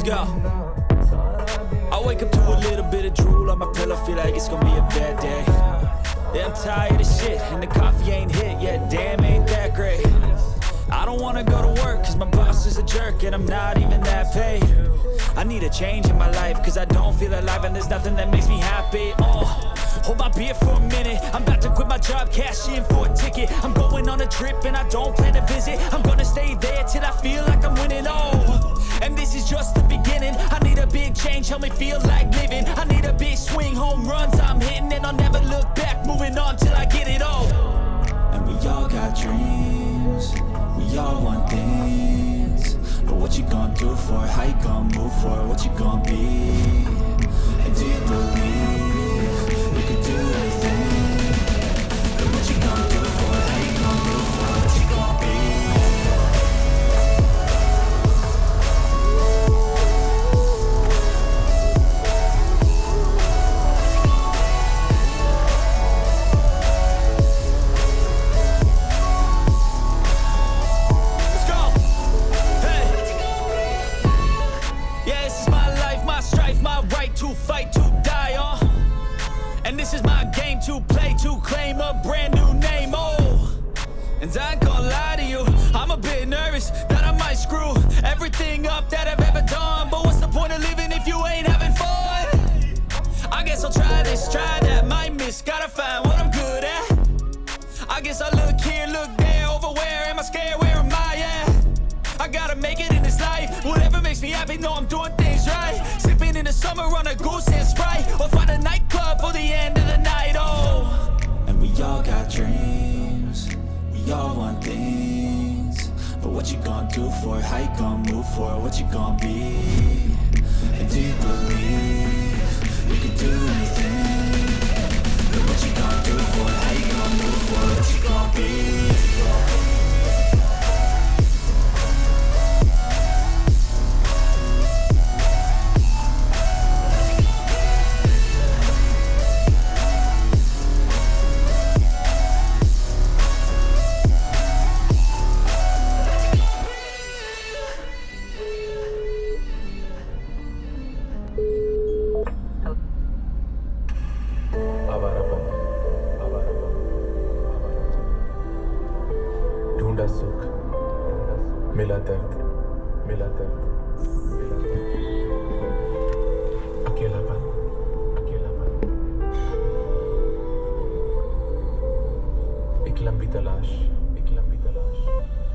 go. I wake up to a little bit of drool on my pillow, feel like it's gonna be a bad day. Yeah, I'm tired of shit, and the coffee ain't hit yet, damn, ain't that great. I don't wanna go to work, cause my boss is a jerk, and I'm not even that paid. I need a change in my life, cause I don't feel alive, and there's nothing that makes me happy. Hold my beer for a minute, I'm about to quit my job, cash in for a ticket. I'm going on a trip, and I don't plan to visit. I'm gonna stay there till I feel like I'm winning, and this is just the beginning. I need a big change, help me feel like living. I need a big swing, home runs I'm hitting, and I'll never look back, moving on till I get it all. And we all got dreams, we all want things, but what you gonna do for it? How you gonna move for it? What you gonna be? And do you believe we could do anything? But what you gonna do for it? How you gonna move for it? What you gonna be? To fight, to die on. And this is my game to play, to claim a brand new name, And I ain't gonna lie to you, I'm a bit nervous that I might screw everything up that I've ever done. But what's the point of living if you ain't having fun? I guess I'll try this, try that, might miss, gotta find what I'm good at. I guess I look here, look there, over where am I scared, where am I at? I gotta make it in this life, whatever makes me happy, know I'm doing things right. Sipping in the summer on a goose and Sprite, or find a nightclub for the end of the night, And we all got dreams, we all want things, but what you gonna do for it? How you gonna move for it? What you gonna be? And do you believe we can do anything? But what you gonna do for it? How you gonna move for it? What you gonna be? मिला दर्द मिला दर्द अकेलापन अकेलापन एक लंबी तलाश एक लंबी तलाश